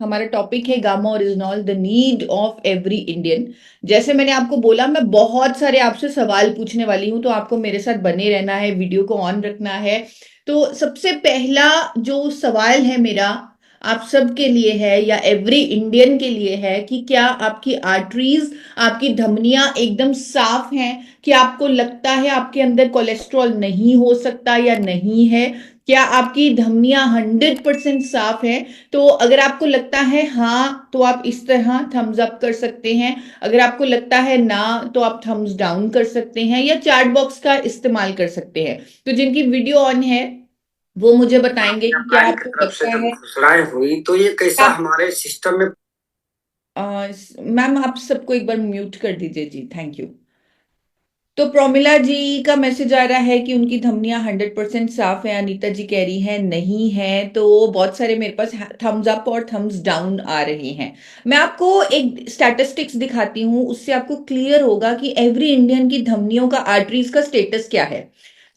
हमारा टॉपिक है gamma oryzanol, the need of every Indian. जैसे मैंने आपको बोला, मैं बहुत सारे आपसे सवाल पूछने वाली हूं, तो आपको मेरे साथ बने रहना है, वीडियो को ऑन रखना है। तो सबसे पहला जो सवाल है मेरा आप सबके लिए है, या एवरी इंडियन के लिए है, कि क्या आपकी आर्टरीज, आपकी धमनियां एकदम साफ हैं? कि आपको लगता है आपके अंदर कोलेस्ट्रॉल नहीं हो सकता या नहीं है? क्या आपकी धमनियां 100% साफ है? तो अगर आपको लगता है हाँ, तो आप इस तरह थम्स अप कर सकते हैं। अगर आपको लगता है ना, तो आप थम्स डाउन कर सकते हैं, या चैट बॉक्स का इस्तेमाल कर सकते हैं। तो जिनकी वीडियो ऑन है वो मुझे बताएंगे कि क्या व्यापारी की आपको तरफ से लगता जब है। घोषणाएं हुई तो ये कैसा आप हमारे सिस्टम में। मैम, आप सबको एक बार म्यूट कर दीजिए जी, थैंक यू। तो प्रोमिला जी का मैसेज आ रहा है कि उनकी धमनियां 100% साफ है। अनीता जी कह रही है नहीं है। तो बहुत सारे मेरे पास थम्स अप और थम्स डाउन आ रहे हैं। मैं आपको एक स्टैटिस्टिक्स दिखाती हूँ, उससे आपको क्लियर होगा कि एवरी इंडियन की धमनियों का, आर्टरीज का स्टेटस क्या है।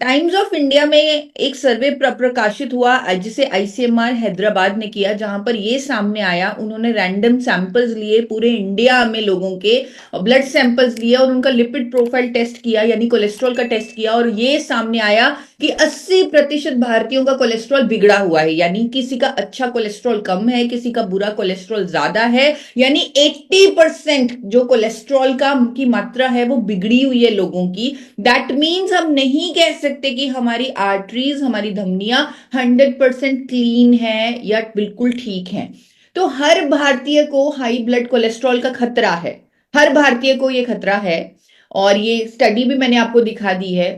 टाइम्स ऑफ इंडिया में एक सर्वे प्रकाशित हुआ जिसे आईसीएमआर हैदराबाद ने किया, जहां पर ये सामने आया, उन्होंने रैंडम सैंपल्स लिए पूरे इंडिया में लोगों के, ब्लड सैंपल्स लिए और उनका लिपिड प्रोफाइल टेस्ट किया, यानी कोलेस्ट्रॉल का टेस्ट किया, और ये सामने आया कि 80% भारतीयों का कोलेस्ट्रॉल बिगड़ा हुआ है। यानी किसी का अच्छा कोलेस्ट्रॉल कम है, किसी का बुरा कोलेस्ट्रॉल ज्यादा है। यानी 80% जो कोलेस्ट्रॉल का की मात्रा है वो बिगड़ी हुई है लोगों की। दैट मीन्स हम नहीं कह सकते कि हमारी आर्टरीज, हमारी धमनियां 100% क्लीन है या बिल्कुल ठीक है। तो हर भारतीय को हाई ब्लड कोलेस्ट्रॉल का खतरा है। हर भारतीय को ये खतरा है, और ये स्टडी भी मैंने आपको दिखा दी है।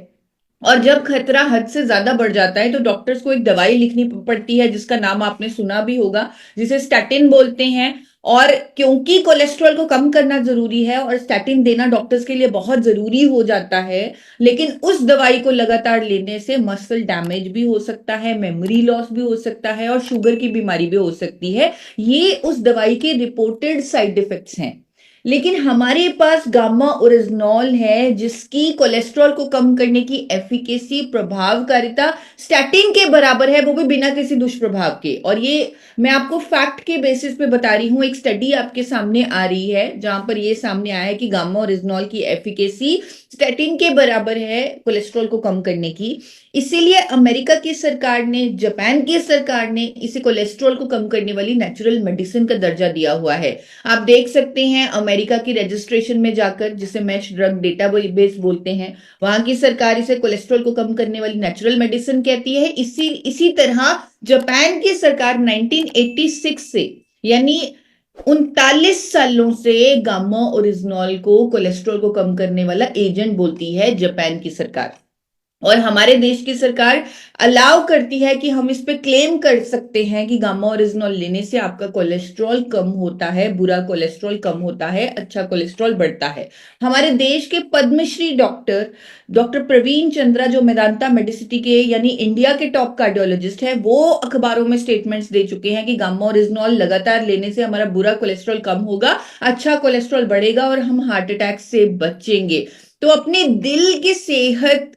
और जब खतरा हद से ज्यादा बढ़ जाता है तो डॉक्टर्स को एक दवाई लिखनी पड़ती है, जिसका नाम आपने सुना भी होगा, जिसे स्टैटिन बोलते हैं। और क्योंकि कोलेस्ट्रॉल को कम करना जरूरी है और स्टैटिन देना डॉक्टर्स के लिए बहुत जरूरी हो जाता है, लेकिन उस दवाई को लगातार लेने से मसल डैमेज भी हो सकता है, मेमोरी लॉस भी हो सकता है, और शुगर की बीमारी भी हो सकती है। ये उस दवाई के रिपोर्टेड साइड इफेक्ट्स हैं। लेकिन हमारे पास गामा ओरिजिनॉल है, जिसकी कोलेस्ट्रॉल को कम करने की एफिकेसी, प्रभावकारिता स्टैटिन के बराबर है, वो भी बिना किसी दुष्प्रभाव के। और ये मैं आपको फैक्ट के बेसिस पे बता रही हूं। एक स्टडी आपके सामने आ रही है जहां पर ये सामने आया है कि गामा ओरिजिनॉल की एफिकेसी स्टैटिन के बराबर है कोलेस्ट्रॉल को कम करने की। इसीलिए अमेरिका की सरकार ने, जापान की सरकार ने इसे कोलेस्ट्रॉल को कम करने वाली नेचुरल मेडिसिन का दर्जा दिया हुआ है। आप देख सकते हैं अमेरिका की रजिस्ट्रेशन में जाकर, जिसे मैश ड्रग डेटाबेस बोलते हैं, वहां की सरकार इसे कोलेस्ट्रॉल को कम करने वाली नेचुरल मेडिसिन कहती है। इसी तरह जापान की सरकार 1986 से, यानी 39 सालों से गामा ओरिजिनॉल को कोलेस्ट्रॉल को कम करने वाला एजेंट बोलती है, जापान की सरकार। और हमारे देश की सरकार अलाउ करती है कि हम इस पे क्लेम कर सकते हैं कि गामा ओरिजिनॉल लेने से आपका कोलेस्ट्रॉल कम होता है, बुरा कोलेस्ट्रॉल कम होता है, अच्छा कोलेस्ट्रॉल बढ़ता है। हमारे देश के पद्मश्री डॉक्टर डॉक्टर प्रवीण चंद्रा, जो मेदांता मेडिसिटी के यानी इंडिया के टॉप कार्डियोलॉजिस्ट है, वो अखबारों में स्टेटमेंट्स दे चुके हैं कि गामा ओरिजिनॉल लगातार लेने से हमारा बुरा कोलेस्ट्रॉल कम होगा, अच्छा कोलेस्ट्रॉल बढ़ेगा और हम हार्ट अटैक से बचेंगे। तो अपने दिल की सेहत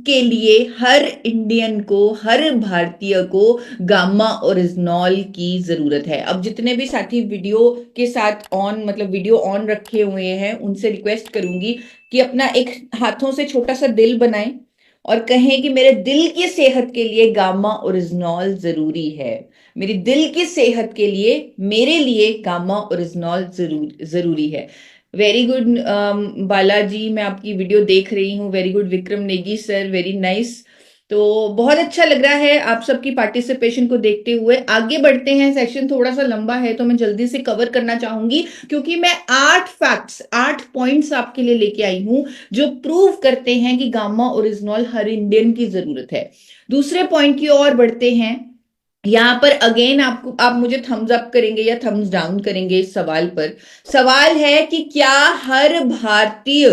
के लिए हर इंडियन को, हर भारतीय को गामा ओरिजिनॉल की जरूरत है। अब जितने भी साथी वीडियो के साथ ऑन, मतलब वीडियो ऑन रखे हुए हैं, उनसे रिक्वेस्ट करूंगी कि अपना एक हाथों से छोटा सा दिल बनाएं और कहें कि मेरे दिल की सेहत के लिए गामा ओरिजिनॉल जरूरी है। मेरी दिल की सेहत के लिए, मेरे लिए गामा ओरिजिनॉल जरूरी है। वेरी गुड बालाजी, मैं आपकी वीडियो देख रही हूँ। Very good Vikram Negi sir, very nice. तो बहुत अच्छा लग रहा है आप सबकी पार्टिसिपेशन को देखते हुए। आगे बढ़ते हैं, सेशन थोड़ा सा लंबा है तो मैं जल्दी से कवर करना चाहूंगी, क्योंकि मैं 8 फैक्ट्स, 8 पॉइंट्स आपके लिए लेके आई हूं जो प्रूव करते हैं कि गामा ओरिजिनॉल हर इंडियन की जरूरत है। दूसरे पॉइंट की ओर बढ़ते हैं। यहां पर अगेन आप मुझे थम्स अप करेंगे या थम्स डाउन करेंगे इस सवाल पर। सवाल है कि क्या हर भारतीय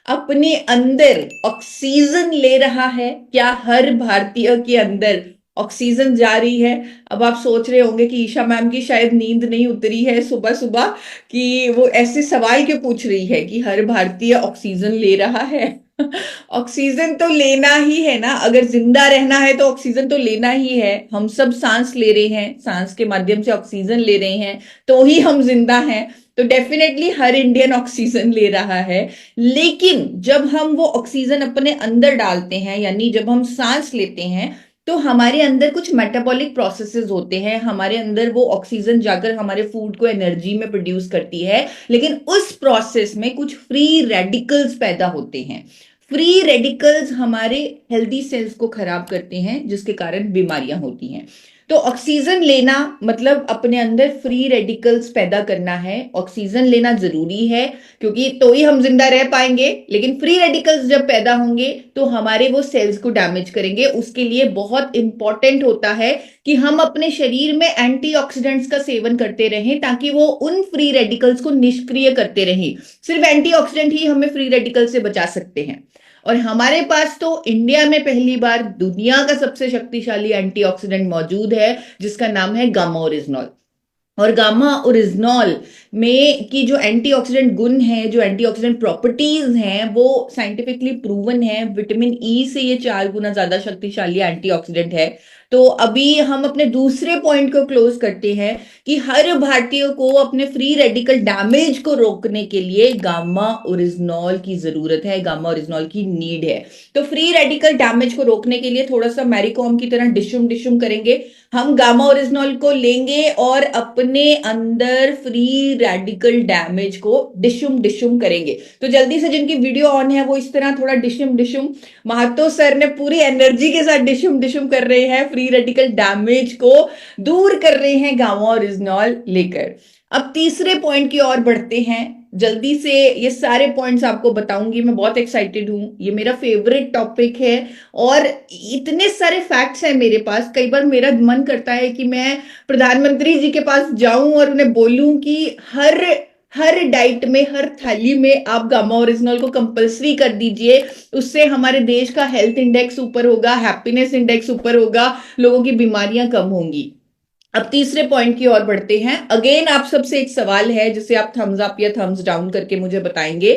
अपने अंदर ऑक्सीजन ले रहा है? क्या हर भारतीय के अंदर ऑक्सीजन जा रही है? अब आप सोच रहे होंगे कि ईशा मैम की शायद नींद नहीं उतरी है सुबह सुबह, कि वो ऐसे सवाल क्यों पूछ रही है कि हर भारतीय ऑक्सीजन ले रहा है। ऑक्सीजन तो लेना ही है ना, अगर जिंदा रहना है तो ऑक्सीजन तो लेना ही है। हम सब सांस ले रहे हैं, सांस के माध्यम से ऑक्सीजन ले रहे हैं, तो ही हम जिंदा हैं। तो डेफिनेटली हर इंडियन ऑक्सीजन ले रहा है। लेकिन जब हम वो ऑक्सीजन अपने अंदर डालते हैं, यानी जब हम सांस लेते हैं, तो हमारे अंदर कुछ मेटाबॉलिक प्रोसेसेस होते हैं, हमारे अंदर वो ऑक्सीजन जाकर हमारे फूड को एनर्जी में प्रोड्यूस करती है। लेकिन उस प्रोसेस में कुछ फ्री रेडिकल्स पैदा होते हैं। फ्री रेडिकल्स हमारे हेल्दी सेल्स को खराब करते हैं, जिसके कारण बीमारियां होती हैं। तो ऑक्सीजन लेना मतलब अपने अंदर फ्री रेडिकल्स पैदा करना है। ऑक्सीजन लेना जरूरी है, क्योंकि तो ही हम जिंदा रह पाएंगे। लेकिन फ्री रेडिकल्स जब पैदा होंगे तो हमारे वो सेल्स को डैमेज करेंगे। उसके लिए बहुत इंपॉर्टेंट होता है कि हम अपने शरीर में एंटीऑक्सीडेंट्स का सेवन करते रहें, ताकि वो उन फ्री रेडिकल्स को निष्क्रिय करते रहें। सिर्फ एंटीऑक्सीडेंट ही हमें फ्री रेडिकल से बचा सकते हैं। और हमारे पास तो इंडिया में पहली बार दुनिया का सबसे शक्तिशाली एंटीऑक्सीडेंट मौजूद है, जिसका नाम है गामा ओरिजिनॉल। और गामा ओरिजिनॉल में की जो एंटीऑक्सीडेंट गुण है, जो एंटीऑक्सीडेंट प्रॉपर्टीज हैं, वो साइंटिफिकली प्रूवन है। विटामिन ई से ये 4 गुना ज्यादा शक्तिशाली एंटीऑक्सीडेंट है। तो अभी हम अपने दूसरे पॉइंट को क्लोज करते हैं कि हर भारतीय को अपने फ्री रेडिकल डैमेज को रोकने के लिए गामा ओरिजिनॉल की जरूरत है, गामा ओरिजिनॉल की नीड है। तो फ्री रेडिकल डैमेज को रोकने के लिए थोड़ा सा मैरीकॉम की तरह डिशुम डिशुम करेंगे। हम गामा ओरिजिनॉल को लेंगे और अपने अंदर फ्री रेडिकल डैमेज को डिशुम डिशुम करेंगे। तो जल्दी से जिनकी वीडियो ऑन है वो इस तरह थोड़ा डिशुम डिशुम, महातो सर ने पूरी एनर्जी के साथ डिशुम डिशुम कर रहे हैं, फ्री रेडिकल डैमेज को दूर कर रहे हैं गामा ओरिजिनॉल लेकर। अब तीसरे पॉइंट की ओर बढ़ते हैं। जल्दी से ये सारे पॉइंट्स आपको बताऊंगी, मैं बहुत एक्साइटेड हूं, ये मेरा फेवरेट टॉपिक है। और इतने सारे फैक्ट्स हैं मेरे पास, कई बार मेरा मन करता है कि मैं प्रधानमंत्री जी के पास जाऊं और उन्हें बोलूं कि हर डाइट में, हर थाली में आप गामा ओरिजिनॉल को कंपलसरी कर दीजिए। उससे हमारे देश का हेल्थ इंडेक्स ऊपर होगा, हैप्पीनेस इंडेक्स ऊपर होगा, लोगों की बीमारियां कम होंगी। अब तीसरे पॉइंट की ओर बढ़ते हैं। अगेन आप सबसे एक सवाल है जिसे आप थम्स अप या थम्स डाउन करके मुझे बताएंगे।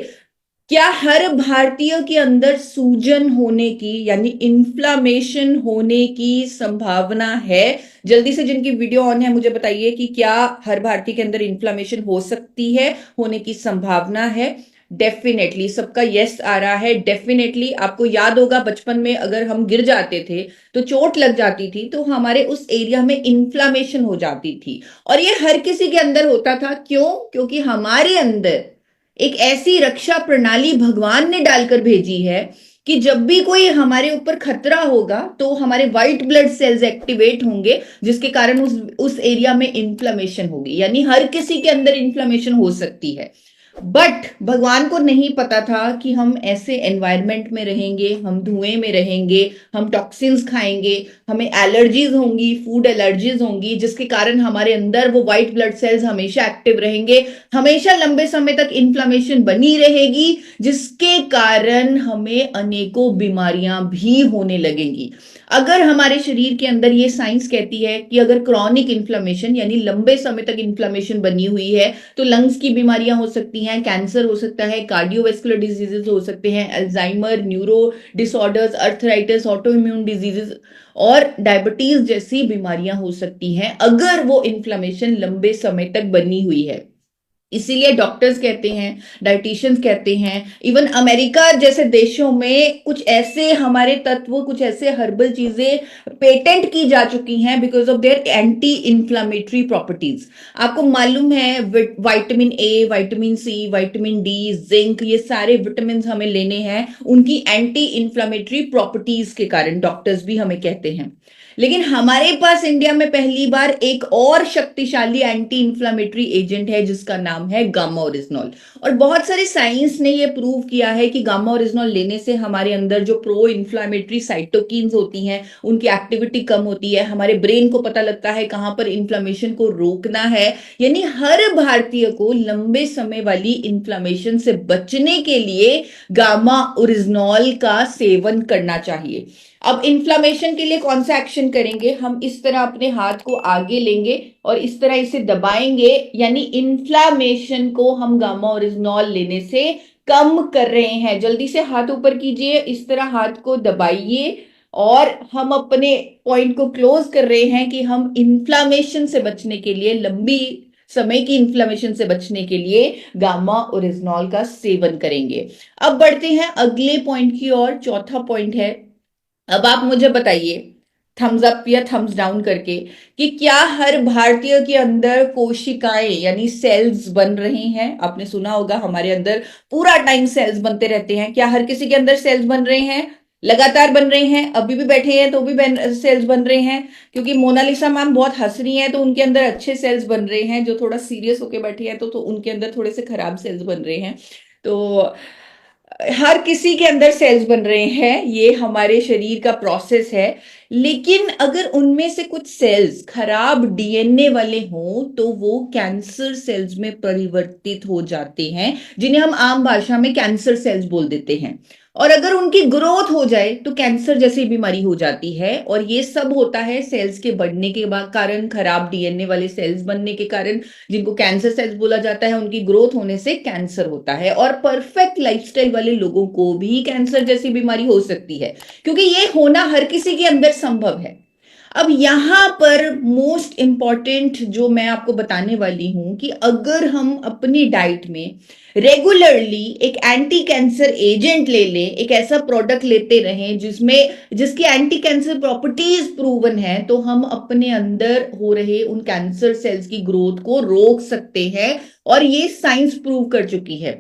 क्या हर भारतीय के अंदर सूजन होने की, यानी इन्फ्लामेशन होने की संभावना है? जल्दी से जिनकी वीडियो ऑन है मुझे बताइए कि क्या हर भारतीय के अंदर इन्फ्लामेशन हो सकती है, होने की संभावना है? डेफिनेटली सबका यस आ रहा है। डेफिनेटली आपको याद होगा बचपन में अगर हम गिर जाते थे तो चोट लग जाती थी, तो हमारे उस एरिया में इन्फ्लामेशन हो जाती थी। और ये हर किसी के अंदर होता था। क्यों? क्योंकि हमारे अंदर एक ऐसी रक्षा प्रणाली भगवान ने डालकर भेजी है कि जब भी कोई हमारे ऊपर खतरा होगा तो हमारे व्हाइट ब्लड सेल्स एक्टिवेट होंगे, जिसके कारण उस एरिया में इन्फ्लामेशन होगी। यानी हर किसी के अंदर इन्फ्लामेशन हो सकती है। बट भगवान को नहीं पता था कि हम ऐसे एनवायरनमेंट में रहेंगे, हम धुएं में रहेंगे, हम टॉक्सिन्स खाएंगे, हमें एलर्जीज होंगी, फूड एलर्जीज होंगी, जिसके कारण हमारे अंदर वो व्हाइट ब्लड सेल्स हमेशा एक्टिव रहेंगे, हमेशा लंबे समय तक इन्फ्लामेशन बनी रहेगी, जिसके कारण हमें अनेकों बीमारियां भी होने लगेंगी। अगर हमारे शरीर के अंदर ये साइंस कहती है कि अगर क्रॉनिक इन्फ्लामेशन यानी लंबे समय तक इन्फ्लामेशन बनी हुई है तो लंग्स की बीमारियां हो सकती हैं, कैंसर हो सकता है, कार्डियोवैस्कुलर डिजीजेस हो सकते हैं, Alzheimer, neuro disorders, arthritis, auto immune diseases और डायबिटीज जैसी बीमारियां हो सकती हैं अगर वो इन्फ्लामेशन लंबे समय तक बनी हुई है। इसीलिए डॉक्टर्स कहते हैं, डाइटिशियंस कहते हैं, इवन अमेरिका जैसे देशों में कुछ ऐसे हमारे तत्व, कुछ ऐसे हर्बल चीजें पेटेंट की जा चुकी हैं because of their anti inflammatory properties. आपको मालूम है vitamin A, vitamin C, vitamin D, zinc, ये सारे विटामिन हमें लेने हैं उनकी एंटी इन्फ्लामेटरी प्रॉपर्टीज के कारण, डॉक्टर्स भी हमें कहते हैं। लेकिन हमारे पास इंडिया में पहली बार एक और शक्तिशाली एंटी इन्फ्लामेटरी एजेंट है जिसका नाम है गामा ओरिजिनॉल। और बहुत सारे साइंस ने यह प्रूव किया है कि गामा ओरिजिनॉल लेने से हमारे अंदर जो प्रो इन्फ्लामेटरी साइटोकिन्स होती हैं उनकी एक्टिविटी कम होती है, हमारे ब्रेन को पता लगता है कहां पर इन्फ्लामेशन को रोकना है। यानी हर भारतीय को लंबे समय वाली इन्फ्लामेशन से बचने के लिए गामा ओरिजिनॉल का सेवन करना चाहिए। अब इन्फ्लामेशन के लिए कौन सा एक्शन करेंगे? हम इस तरह अपने हाथ को आगे लेंगे और इस तरह इसे दबाएंगे, यानी इन्फ्लामेशन को हम गामा ओरिजिनॉल लेने से कम कर रहे हैं। जल्दी से हाथ ऊपर कीजिए, इस तरह हाथ को दबाइए और हम अपने पॉइंट को क्लोज कर रहे हैं कि हम इन्फ्लामेशन से बचने के लिए, लंबी समय की इन्फ्लामेशन से बचने के लिए गामा ओरिजिनॉल का सेवन करेंगे। अब बढ़ते हैं अगले पॉइंट की ओर। चौथा पॉइंट है, अब आप मुझे बताइए थम्स अप या थम्स डाउन करके कि क्या हर भारतीय के अंदर कोशिकाएं यानी सेल्स बन रहे हैं। आपने सुना होगा हमारे अंदर पूरा टाइम सेल्स बनते रहते हैं। क्या हर किसी के अंदर सेल्स बन रहे हैं? लगातार बन रहे हैं? अभी भी बैठे हैं तो भी सेल्स बन रहे हैं? क्योंकि मोनालिसा मैम बहुत हंस रही हैं तो उनके अंदर अच्छे सेल्स बन रहे हैं, जो थोड़ा सीरियस होके बैठे हैं तो उनके अंदर थोड़े से खराब सेल्स बन रहे हैं। तो हर किसी के अंदर सेल्स बन रहे हैं, ये हमारे शरीर का प्रोसेस है। लेकिन अगर उनमें से कुछ सेल्स खराब डीएनए वाले हों तो वो कैंसर सेल्स में परिवर्तित हो जाते हैं, जिन्हें हम आम भाषा में कैंसर सेल्स बोल देते हैं। और अगर उनकी ग्रोथ हो जाए तो कैंसर जैसी बीमारी हो जाती है। और ये सब होता है सेल्स के बढ़ने के कारण, खराब डीएनए वाले सेल्स बनने के कारण, जिनको कैंसर सेल्स बोला जाता है, उनकी ग्रोथ होने से कैंसर होता है। और परफेक्ट लाइफस्टाइल वाले लोगों को भी कैंसर जैसी बीमारी हो सकती है, क्योंकि ये होना हर किसी के अंदर संभव है। अब यहां पर मोस्ट इंपॉर्टेंट जो मैं आपको बताने वाली हूं कि अगर हम अपनी डाइट में रेगुलरली एक एंटी कैंसर एजेंट ले लें, एक ऐसा प्रोडक्ट लेते रहें जिसकी एंटी कैंसर प्रॉपर्टीज प्रूवन है, तो हम अपने अंदर हो रहे उन कैंसर सेल्स की ग्रोथ को रोक सकते हैं। और ये साइंस प्रूव कर चुकी है।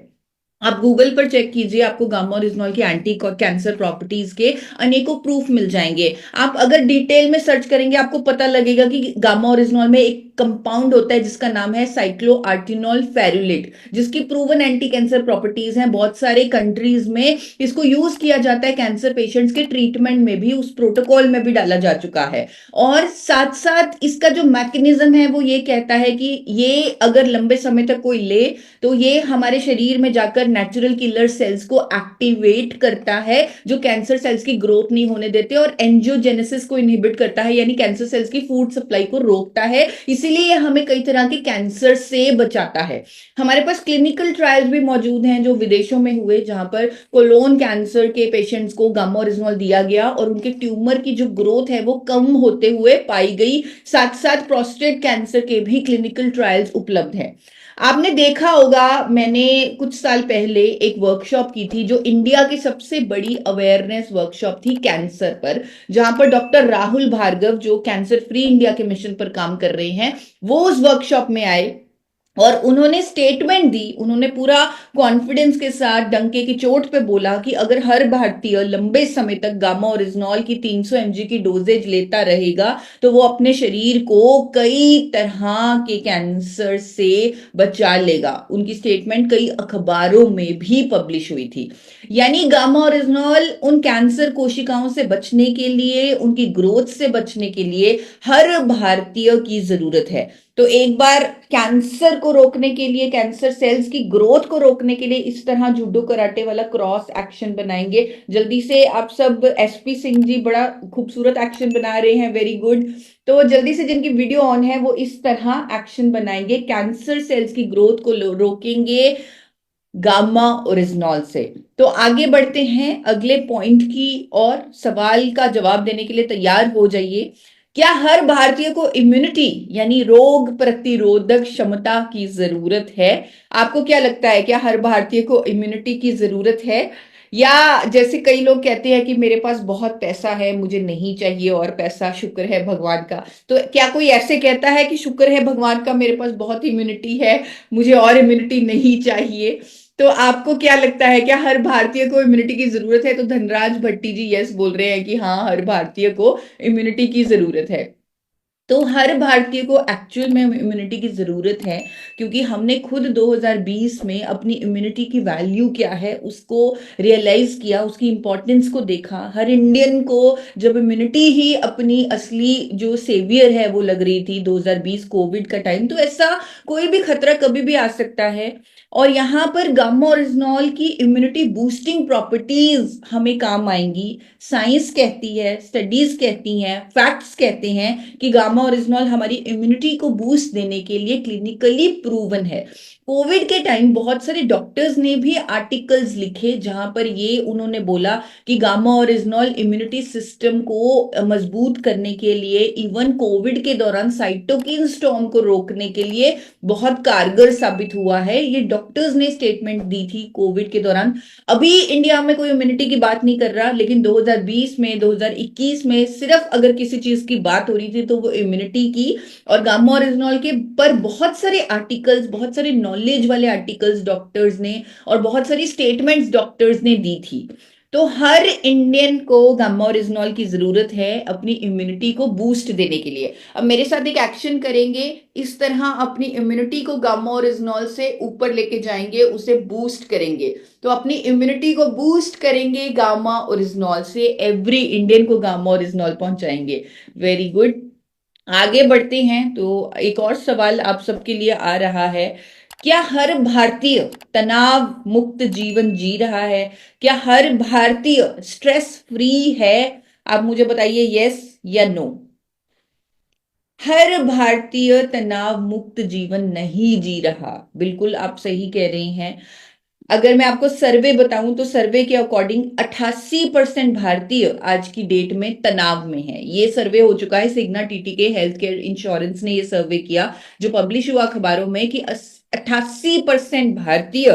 आप गूगल पर चेक कीजिए, आपको गामा ओरिजिनॉल की एंटी कैंसर प्रॉपर्टीज के अनेकों प्रूफ मिल जाएंगे। आप अगर डिटेल में सर्च करेंगे आपको पता लगेगा कि गामा ओरिजिनॉल में एक कंपाउंड होता है जिसका नाम है साइक्लोआर्टिनॉल फेरुलेट, जिसकी प्रूवन एंटी कैंसर प्रॉपर्टीज हैं। बहुत सारे कंट्रीज में इसको यूज किया जाता है, कैंसर पेशेंट्स के ट्रीटमेंट में भी, उस प्रोटोकॉल में भी डाला जा चुका है। और साथ साथ इसका जो मैकेनिज्म है वो ये कहता है कि ये अगर लंबे समय तक कोई ले तो ये हमारे शरीर में जाकर नेचुरल किलर सेल्स को एक्टिवेट करता है, जो कैंसर सेल्स की ग्रोथ नहीं होने देते, और एंजियोजेनेसिस को इनहिबिट करता है, यानी कैंसर सेल्स की फूड सप्लाई को रोकता है। इसीलिए हमें कई तरह के कैंसर से बचाता है। हमारे पास क्लिनिकल ट्रायल्स भी मौजूद हैं जो विदेशों में हुए, जहां पर कोलोन कैंसर के पेशेंट्स को गामा ओरिजिनॉल दिया गया और उनके ट्यूमर की जो ग्रोथ है वो कम होते हुए पाई गई। साथ साथ प्रोस्टेट कैंसर के भी क्लिनिकल ट्रायल्स उपलब्ध हैं। आपने देखा होगा, मैंने कुछ साल पहले एक वर्कशॉप की थी जो इंडिया की सबसे बड़ी अवेयरनेस वर्कशॉप थी कैंसर पर, जहां पर डॉक्टर राहुल भार्गव, जो कैंसर फ्री इंडिया के मिशन पर काम कर रहे हैं, वो उस वर्कशॉप में आए और उन्होंने स्टेटमेंट दी। उन्होंने पूरा कॉन्फिडेंस के साथ डंके की चोट पे बोला कि अगर हर भारतीय लंबे समय तक गामा ओरिजिनॉल की 300 mg की डोजेज लेता रहेगा तो वो अपने शरीर को कई तरह के कैंसर से बचा लेगा। उनकी स्टेटमेंट कई अखबारों में भी पब्लिश हुई थी। यानी गामा ओरिजिनॉल उन कैंसर कोशिकाओं से बचने के लिए, उनकी ग्रोथ से बचने के लिए हर भारतीय की जरूरत है। तो एक बार कैंसर को रोकने के लिए, कैंसर सेल्स की ग्रोथ को रोकने के लिए इस तरह जूडो कराटे वाला क्रॉस एक्शन बनाएंगे। जल्दी से आप सब, एसपी सिंह जी बड़ा खूबसूरत एक्शन बना रहे हैं, वेरी गुड। तो जल्दी से जिनकी वीडियो ऑन है वो इस तरह एक्शन बनाएंगे, कैंसर सेल्स की ग्रोथ को रोकेंगे गामा ओरिजिनॉल से। तो आगे बढ़ते हैं अगले पॉइंट की और। सवाल का जवाब देने के लिए तैयार हो जाइए। क्या हर भारतीय को इम्यूनिटी यानी रोग प्रतिरोधक क्षमता की जरूरत है? आपको क्या लगता है, क्या हर भारतीय को इम्यूनिटी की जरूरत है? या जैसे कई लोग कहते हैं कि मेरे पास बहुत पैसा है, मुझे नहीं चाहिए और पैसा, शुक्र है भगवान का। तो क्या कोई ऐसे कहता है कि शुक्र है भगवान का, मेरे पास बहुत इम्यूनिटी है, मुझे और इम्यूनिटी नहीं चाहिए? तो आपको क्या लगता है, क्या हर भारतीय को इम्यूनिटी की जरूरत है? तो धनराज भट्टी जी यस बोल रहे हैं कि हाँ, हर भारतीय को इम्यूनिटी की जरूरत है। तो हर भारतीय को एक्चुअल में इम्यूनिटी की जरूरत है, क्योंकि हमने खुद 2020 में अपनी इम्यूनिटी की वैल्यू क्या है उसको रियलाइज किया, उसकी इंपॉर्टेंस को देखा। हर इंडियन को जब इम्यूनिटी ही अपनी असली जो सेवियर है वो लग रही थी 2020 कोविड का टाइम, तो ऐसा कोई भी खतरा कभी भी आ सकता है। और यहाँ पर गामा ओरिजिनॉल की इम्यूनिटी बूस्टिंग प्रॉपर्टीज हमें काम आएंगी। साइंस कहती है, स्टडीज कहती हैं, फैक्ट्स कहते हैं कि गामा गामा ओरिजिनॉल हमारी इम्यूनिटी को बूस्ट देने के लिए क्लिनिकली प्रूवन है। कोविड के टाइम बहुत सारे डॉक्टर्स ने भी आर्टिकल्स लिखे जहां पर ये उन्होंने बोला कि गामा ओरिजिनॉल इम्यूनिटी सिस्टम को मजबूत करने के लिए, इवन कोविड के दौरान साइटोकिन स्टॉर्म को रोकने के लिए बहुत कारगर साबित हुआ है। ये डॉक्टर्स ने स्टेटमेंट दी थी कोविड के दौरान। अभी इंडिया में कोई इम्यूनिटी की बात नहीं कर रहा, लेकिन 2020 में 2021 में सिर्फ अगर किसी चीज की बात हो रही थी तो वो इम्यूनिटी की। और गामा ओरिजिनॉल के पर बहुत सारे आर्टिकल्स, बहुत सारे नॉलेज वाले आर्टिकल्स डॉक्टर्स ने और बहुत सारी स्टेटमेंट्स डॉक्टर्स ने दी थी। तो हर इंडियन को गामा ओरिजिनॉल की जरूरत है अपनी इम्यूनिटी को बूस्ट देने के लिए। अब मेरे साथ एक एक्शन करेंगे, इस तरह अपनी इम्यूनिटी को गामा ओरिजिनॉल से ऊपर लेके जाएंगे, उसे बूस्ट करेंगे। तो अपनी इम्यूनिटी को बूस्ट करेंगे गामा ओरिजिनॉल से, एवरी इंडियन को गामा ओरिजिनॉल पहुंचाएंगे। वेरी गुड, आगे बढ़ते हैं। तो एक और सवाल आप सबके लिए आ रहा है, क्या हर भारतीय तनाव मुक्त जीवन जी रहा है? क्या हर भारतीय स्ट्रेस फ्री है? आप मुझे बताइए यस या नो। हर भारतीय तनाव मुक्त जीवन नहीं जी रहा, बिल्कुल आप सही कह रहे हैं। अगर मैं आपको सर्वे बताऊं तो सर्वे के अकॉर्डिंग 88% भारतीय आज की डेट में तनाव में है। ये सर्वे हो चुका है, सिग्ना टीटीके हेल्थ केयर इंश्योरेंस ने ये सर्वे किया जो पब्लिश हुआ अखबारों में कि 88% भारतीय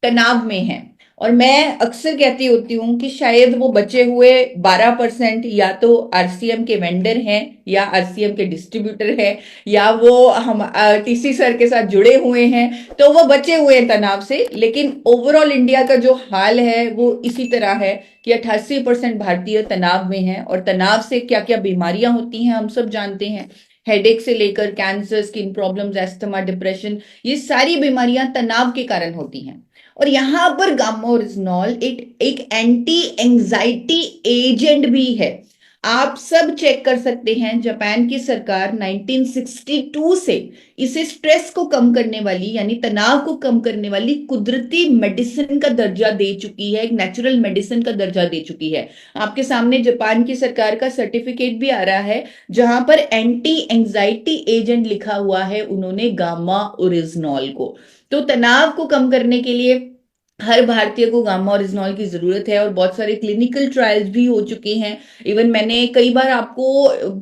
तनाव में हैं। और मैं अक्सर कहती होती हूँ कि शायद वो बचे हुए 12% या तो आरसीएम के वेंडर हैं या आरसीएम के डिस्ट्रीब्यूटर हैं या वो हम टीसी सर के साथ जुड़े हुए हैं, तो वो बचे हुए हैं तनाव से। लेकिन ओवरऑल इंडिया का जो हाल है वो इसी तरह है कि 88% भारतीय तनाव में हैं। और तनाव से क्या क्या बीमारियां होती हैं हम सब जानते हैं, हेडेक से लेकर cancer, skin problems, asthma, depression, ये सारी बीमारियां तनाव के कारण होती हैं। और यहां पर गामा ओरिजिनॉल एक एंटी एंजाइटी एजेंट भी है। आप सब चेक कर सकते हैं, जापान की सरकार 1962 से इसे स्ट्रेस को कम करने वाली यानी तनाव को कम करने वाली कुदरती मेडिसिन का दर्जा दे चुकी है, एक नेचुरल मेडिसिन का दर्जा दे चुकी है। आपके सामने जापान की सरकार का सर्टिफिकेट भी आ रहा है जहां पर एंटी एंजाइटी एजेंट लिखा हुआ है उन्होंने गामा ओरिजिनॉल को। तो तनाव को कम करने के लिए हर भारतीय को गामा ओरिजिनॉल की जरूरत है। और बहुत सारे क्लिनिकल ट्रायल्स भी हो चुके हैं। इवन मैंने कई बार आपको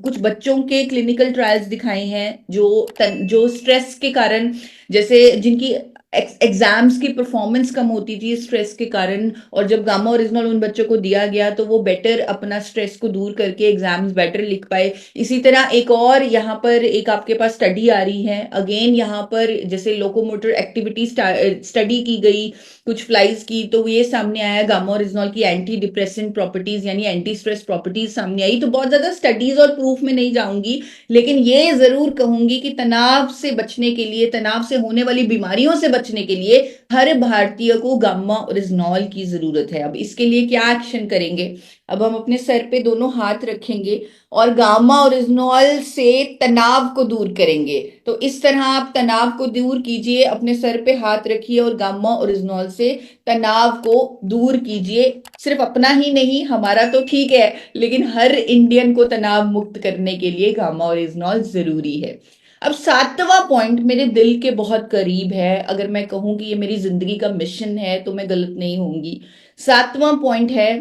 कुछ बच्चों के क्लिनिकल ट्रायल्स दिखाए हैं जो स्ट्रेस के कारण, जैसे जिनकी एग्जाम्स की परफॉर्मेंस कम होती थी स्ट्रेस के कारण, और जब गामा ओरिजिनॉल उन बच्चों को दिया गया तो वो बेटर अपना स्ट्रेस को दूर करके एग्जाम्स बेटर लिख पाए। इसी तरह एक और यहाँ पर एक आपके पास स्टडी आ रही है, अगेन यहाँ पर जैसे लोकोमोटर एक्टिविटी स्टडी की गई कुछ फ्लाइज की, तो ये सामने आया गामा ओरिजिनॉल की एंटी डिप्रेसेंट प्रॉपर्टीज यानी एंटी स्ट्रेस प्रॉपर्टीज सामने आई। तो बहुत ज्यादा स्टडीज और प्रूफ में नहीं जाऊंगी, लेकिन ये जरूर कहूंगी कि तनाव से बचने के लिए, तनाव से होने वाली बीमारियों से बचने के लिए हर भारतीय को गामा ओरिजिनॉल की जरूरत है। अब इसके लिए क्या एक्शन करेंगे, अब हम अपने सर पे दोनों हाथ रखेंगे और गामा ओरिजिनॉल से तनाव को दूर करेंगे। तो इस तरह आप तनाव को दूर कीजिए, अपने सर पे हाथ रखिए और गामा ओरिजिनॉल से तनाव को दूर कीजिए। सिर्फ अपना ही नहीं, हमारा तो ठीक है, लेकिन हर इंडियन को तनाव मुक्त करने के लिए गामा ओरिजिनॉल जरूरी है। अब 7वां पॉइंट मेरे दिल के बहुत करीब है, अगर मैं कहूं कि ये मेरी जिंदगी का मिशन है तो मैं गलत नहीं होंगी। 7वां पॉइंट है,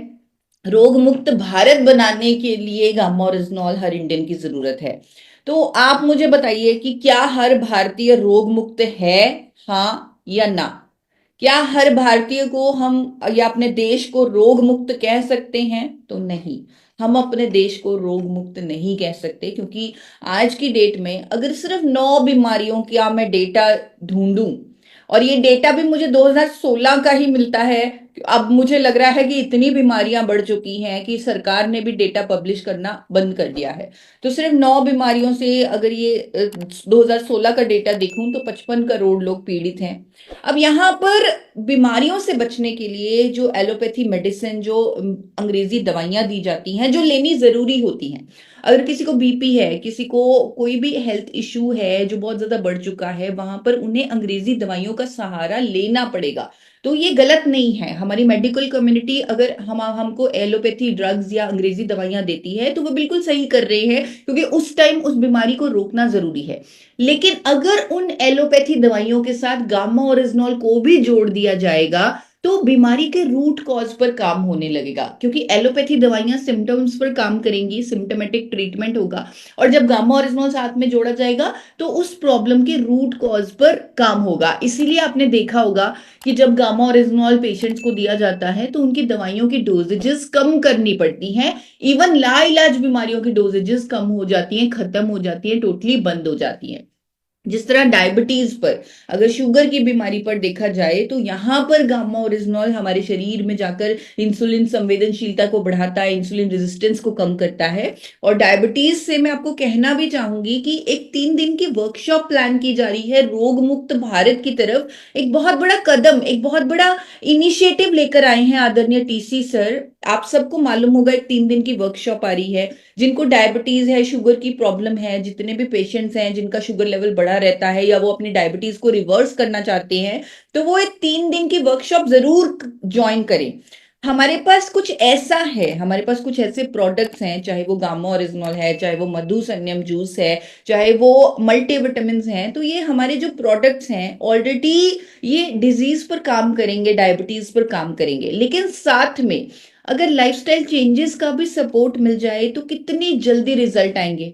रोग मुक्त भारत बनाने के लिए गामा ओरिजिनॉल हर इंडियन की जरूरत है। तो आप मुझे बताइए कि क्या हर भारतीय रोग मुक्त है, हाँ या ना? क्या हर भारतीय को हम या अपने देश को रोग मुक्त कह सकते हैं? तो नहीं, हम अपने देश को रोग मुक्त नहीं कह सकते, क्योंकि आज की डेट में अगर सिर्फ 9 बीमारियों का मैं डेटा ढूंढूं, और ये डेटा भी मुझे 2016 का ही मिलता है, अब मुझे लग रहा है कि इतनी बीमारियां बढ़ चुकी हैं कि सरकार ने भी डेटा पब्लिश करना बंद कर दिया है। तो सिर्फ 9 बीमारियों से अगर ये 2016 का डेटा देखूं तो 55 करोड़ लोग पीड़ित हैं। अब यहाँ पर बीमारियों से बचने के लिए जो एलोपैथी मेडिसिन, जो अंग्रेजी दवाइयां दी जाती हैं, जो लेनी जरूरी होती हैं, अगर किसी को बीपी है, किसी को कोई भी हेल्थ इशू है जो बहुत ज्यादा बढ़ चुका है, वहां पर उन्हें अंग्रेजी दवाइयों का सहारा लेना पड़ेगा। तो ये गलत नहीं है। हमारी मेडिकल कम्युनिटी अगर हमको एलोपैथी ड्रग्स या अंग्रेजी दवाइयां देती है तो वो बिल्कुल सही कर रहे हैं, क्योंकि उस टाइम उस बीमारी को रोकना जरूरी है। लेकिन अगर उन एलोपैथी दवाइयों के साथ गामा ओरिजिनॉल को भी जोड़ दिया जाएगा तो बीमारी के रूट कॉज पर काम होने लगेगा, क्योंकि एलोपैथी दवाइयां सिम्टम्स पर काम करेंगी, सिम्टोमेटिक ट्रीटमेंट होगा। और जब गामा ओरिजिनॉल साथ में जोड़ा जाएगा तो उस प्रॉब्लम के रूट कॉज पर काम होगा। इसीलिए आपने देखा होगा कि जब गामा ओरिजिनॉल पेशेंट्स को दिया जाता है तो उनकी दवाइयों की डोजेजेस कम करनी पड़ती हैं। इवन लाइलाज बीमारियों की डोजेजेस कम हो जाती हैं, खत्म हो जाती हैं, टोटली बंद हो जाती हैं। जिस तरह डायबिटीज पर, अगर शुगर की बीमारी पर देखा जाए तो यहां पर गामा ओरिजिनॉल हमारे शरीर में जाकर इंसुलिन संवेदनशीलता को बढ़ाता है, इंसुलिन रेजिस्टेंस को कम करता है। और डायबिटीज से मैं आपको कहना भी चाहूंगी कि एक 3 दिन की वर्कशॉप प्लान की जा रही है रोग मुक्त भारत की तरफ। एक बहुत बड़ा कदम, एक बहुत बड़ा इनिशिएटिव लेकर आए हैं आदरणीय टीसी सर। आप सबको मालूम होगा एक 3 दिन की वर्कशॉप आ रही है। जिनको डायबिटीज है, शुगर की प्रॉब्लम है, जितने भी पेशेंट्स हैं जिनका शुगर लेवल बढ़ा रहता है या वो अपनी डायबिटीज को रिवर्स करना चाहते हैं, तो वो एक 3 दिन की वर्कशॉप जरूर ज्वाइन करें। हमारे पास कुछ ऐसा है, हमारे पास कुछ ऐसे प्रोडक्ट्स हैं, चाहे वो गामा ओरिजिनॉल है, चाहे वो मधुसन्यम जूस है, चाहे वो मल्टीविटामिन्स हैं। तो ये हमारे जो प्रोडक्ट्स हैं ऑलरेडी ये डिजीज पर काम करेंगे, डायबिटीज पर काम करेंगे। लेकिन साथ में अगर लाइफस्टाइल चेंजेस का भी सपोर्ट मिल जाए तो कितनी जल्दी रिजल्ट आएंगे।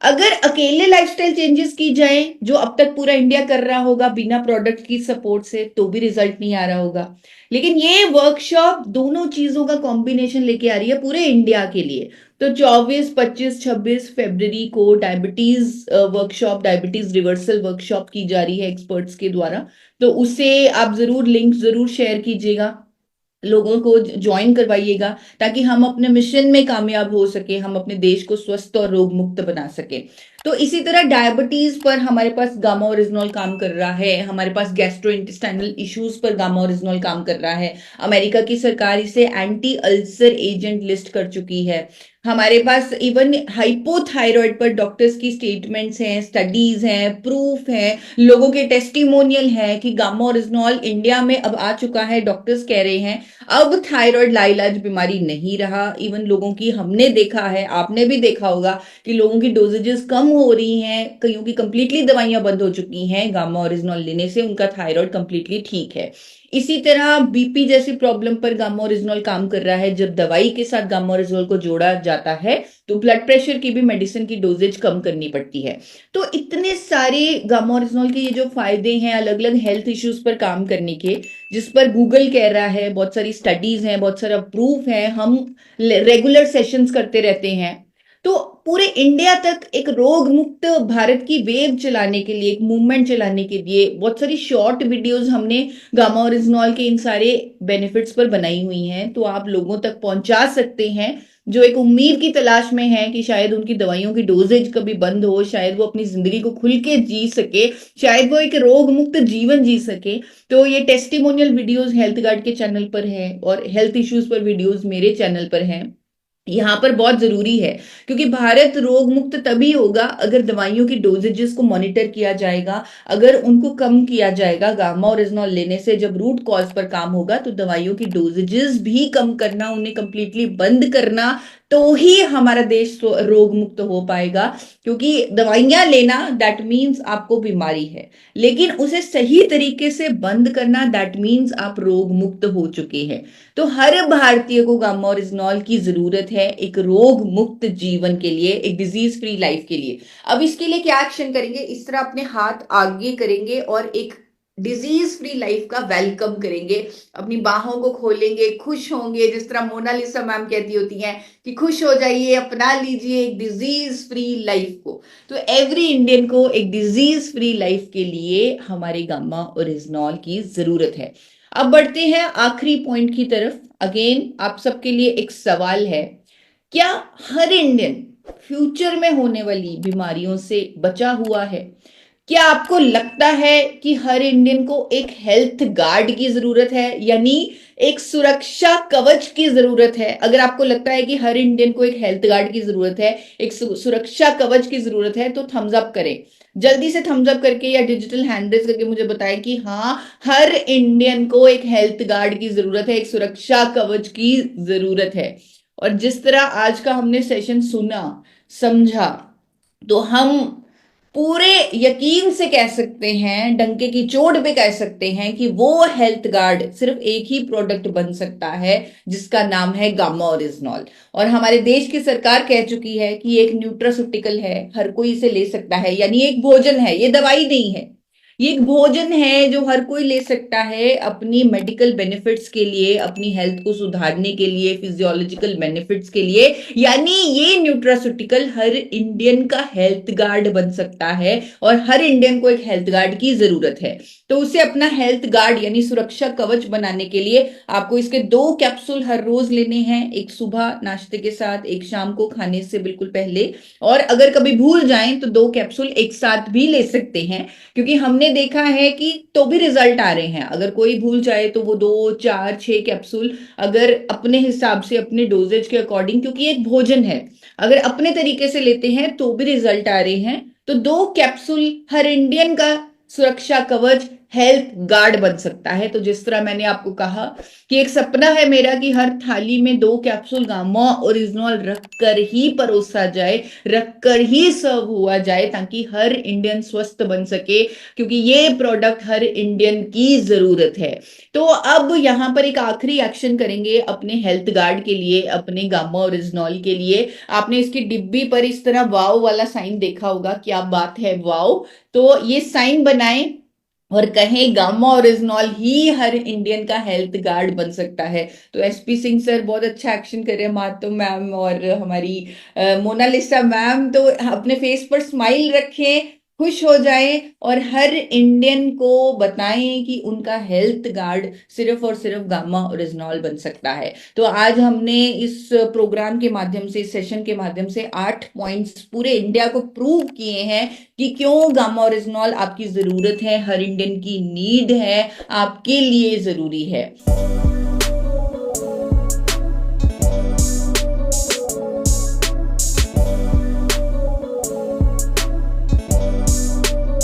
अगर अकेले लाइफस्टाइल चेंजेस की जाए जो अब तक पूरा इंडिया कर रहा होगा बिना प्रोडक्ट की सपोर्ट से, तो भी रिजल्ट नहीं आ रहा होगा। लेकिन ये वर्कशॉप दोनों चीजों का कॉम्बिनेशन लेके आ रही है पूरे इंडिया के लिए। तो 24, 25, 26 फरवरी को diabetes workshop, diabetes reversal workshop की जा रही है एक्सपर्ट्स के द्वारा। तो उसे आप जरूर लिंक जरूर शेयर कीजिएगा, लोगों को ज्वाइन करवाइएगा, ताकि हम अपने मिशन में कामयाब हो सके, हम अपने देश को स्वस्थ और रोग मुक्त बना सके। तो इसी तरह डायबिटीज पर हमारे पास गामा ओरिजिनॉल काम कर रहा है, हमारे पास गैस्ट्रोइंटेस्टाइनल इश्यूज पर गामा ओरिजिनॉल काम कर रहा है। अमेरिका की सरकार इसे एंटी अल्सर एजेंट लिस्ट कर चुकी है। हमारे पास इवन हाइपोथायराइड पर डॉक्टर्स की स्टेटमेंट्स हैं, स्टडीज हैं, प्रूफ हैं, लोगों के टेस्टिमोनियल है कि गामा ओरिजिनॉल इंडिया में अब आ चुका है। डॉक्टर्स कह रहे हैं अब थायराइड लाइलाज बीमारी नहीं रहा। इवन लोगों की हमने देखा है, आपने भी देखा होगा कि लोगों की डोजेजेस कम हो रही हैं, कईयों की कंप्लीटली दवाइयां बंद हो चुकी हैं गामा ओरिजिनॉल लेने से, उनका थायराइड कंप्लीटली ठीक है। इसी तरह बीपी जैसी प्रॉब्लम पर गामा ओरिजिनॉल काम कर रहा है। जब दवाई के साथ गामा ओरिजिनॉल को जोड़ा जाता है तो ब्लड प्रेशर की भी मेडिसिन की डोजेज कम करनी पड़ती है। तो इतने सारे गामा ओरिजिनॉल के ये जो फायदे हैं अलग अलग हेल्थ इश्यूज पर काम करने के, जिस पर गूगल कह रहा है, बहुत सारी स्टडीज हैं, बहुत सारा प्रूफ है, हम रेगुलर सेशंस करते रहते हैं। तो पूरे इंडिया तक एक रोग मुक्त भारत की वेव चलाने के लिए, एक मूवमेंट चलाने के लिए बहुत सारी शॉर्ट वीडियोस हमने गामा ओरिजिनॉल के इन सारे बेनिफिट्स पर बनाई हुई हैं। तो आप लोगों तक पहुंचा सकते हैं जो एक उम्मीद की तलाश में है कि शायद उनकी दवाइयों की डोजेज कभी बंद हो, शायद वो अपनी जिंदगी को खुल के जी सके, शायद वो एक रोग मुक्त जीवन जी सके। तो ये टेस्टिमोनियल वीडियोस हेल्थ गार्ड के चैनल पर है और हेल्थ इश्यूज पर वीडियोस मेरे चैनल पर हैं। यहाँ पर बहुत जरूरी है, क्योंकि भारत रोग मुक्त तभी होगा अगर दवाइयों की डोजेजेस को मॉनिटर किया जाएगा, अगर उनको कम किया जाएगा। गामा ओरिजिनॉल लेने से जब रूट कॉज पर काम होगा तो दवाइयों की डोजेजेस भी कम करना, उन्हें कंप्लीटली बंद करना, तो ही हमारा देश रोग मुक्त हो पाएगा। क्योंकि दवाइयां लेना दैट मीन्स आपको बीमारी है, लेकिन उसे सही तरीके से बंद करना दैट मीन्स आप रोग मुक्त हो चुके हैं। तो हर भारतीय को गामा ओरिजिनॉल की जरूरत है एक रोग मुक्त जीवन के लिए, एक डिजीज फ्री लाइफ के लिए। अब इसके लिए क्या एक्शन करेंगे, इस तरह अपने हाथ आगे करेंगे और एक डिजीज फ्री लाइफ का वेलकम करेंगे, अपनी बाहों को खोलेंगे, खुश होंगे, जिस तरह मोनालिसा मैम कहती होती हैं कि खुश हो जाइए, अपना लीजिए एक डिजीज फ्री लाइफ को। तो एवरी इंडियन को एक डिजीज फ्री लाइफ के लिए हमारे गामा ओरिजिनॉल की जरूरत है। अब बढ़ते हैं आखिरी पॉइंट की तरफ। अगेन आप सबके लिए एक सवाल है, क्या हर इंडियन फ्यूचर में होने वाली बीमारियों से बचा हुआ है? क्या आपको लगता है कि हर इंडियन को एक हेल्थ गार्ड की जरूरत है, यानी एक सुरक्षा कवच की जरूरत है? अगर आपको लगता है कि हर इंडियन को एक हेल्थ गार्ड की जरूरत है, एक सुरक्षा कवच की जरूरत है, तो थम्स अप करें जल्दी से, थम्स अप करके या डिजिटल हैंड रेज करके मुझे बताएं कि हाँ, हर इंडियन को एक हेल्थ गार्ड की जरूरत है, एक सुरक्षा कवच की जरूरत है। और जिस तरह आज का हमने सेशन सुना, समझा, तो हम पूरे यकीन से कह सकते हैं, डंके की चोट पे कह सकते हैं कि वो हेल्थ गार्ड सिर्फ एक ही प्रोडक्ट बन सकता है, जिसका नाम है गामा ओरिजिनॉल। और हमारे देश की सरकार कह चुकी है कि एक न्यूट्रास्यूटिकल है, हर कोई इसे ले सकता है, यानी एक भोजन है, ये दवाई नहीं है, ये एक भोजन है जो हर कोई ले सकता है अपनी मेडिकल बेनिफिट्स के लिए, अपनी हेल्थ को सुधारने के लिए, फिजियोलॉजिकल बेनिफिट्स के लिए। यानी ये न्यूट्रास्यूटिकल हर इंडियन का हेल्थ गार्ड बन सकता है, और हर इंडियन को एक हेल्थ गार्ड की जरूरत है। तो उसे अपना हेल्थ गार्ड यानी सुरक्षा कवच बनाने के लिए आपको इसके 2 कैप्सूल हर रोज लेने हैं, एक सुबह नाश्ते के साथ, एक शाम को खाने से बिल्कुल पहले। और अगर कभी भूल जाएं तो 2 कैप्सूल एक साथ भी ले सकते हैं, क्योंकि हमने देखा है कि तो भी रिजल्ट आ रहे हैं। अगर कोई भूल जाए तो वो 2, 4, 6 कैप्सूल अगर अपने हिसाब से, अपने डोजेज के अकॉर्डिंग, क्योंकि एक भोजन है, अगर अपने तरीके से लेते हैं तो भी रिजल्ट आ रहे हैं। तो 2 कैप्सूल हर इंडियन का सुरक्षा कवच, हेल्थ गार्ड बन सकता है। तो जिस तरह मैंने आपको कहा कि एक सपना है मेरा कि हर थाली में 2 कैप्सूल गामा ओरिजिनल रखकर ही परोसा जाए, रखकर ही सर्व हुआ जाए, ताकि हर इंडियन स्वस्थ बन सके, क्योंकि ये प्रोडक्ट हर इंडियन की जरूरत है। तो अब यहां पर एक आखिरी एक्शन करेंगे अपने हेल्थ गार्ड के लिए, अपने गामा ओरिजिनल के लिए। आपने इसकी डिब्बी पर इस तरह वाव वाला साइन देखा होगा, क्या बात है, वाव। तो ये साइन बनाएं और कहें गामा ओरिजिनॉल ही हर इंडियन का हेल्थ गार्ड बन सकता है। तो एसपी सिंह सर बहुत अच्छा एक्शन कर रहे हैं, मातुम मैम और हमारी मोनालिसा मैम। तो अपने फेस पर स्माइल रखें, खुश हो जाएं, और हर इंडियन को बताएं कि उनका हेल्थ गार्ड सिर्फ और सिर्फ गामा ओरिजिनॉल बन सकता है। तो आज हमने इस प्रोग्राम के माध्यम से, इस सेशन के माध्यम से 8 पॉइंट्स पूरे इंडिया को प्रूव किए हैं कि क्यों गामा ओरिजिनॉल आपकी जरूरत है, हर इंडियन की नीड है, आपके लिए जरूरी है।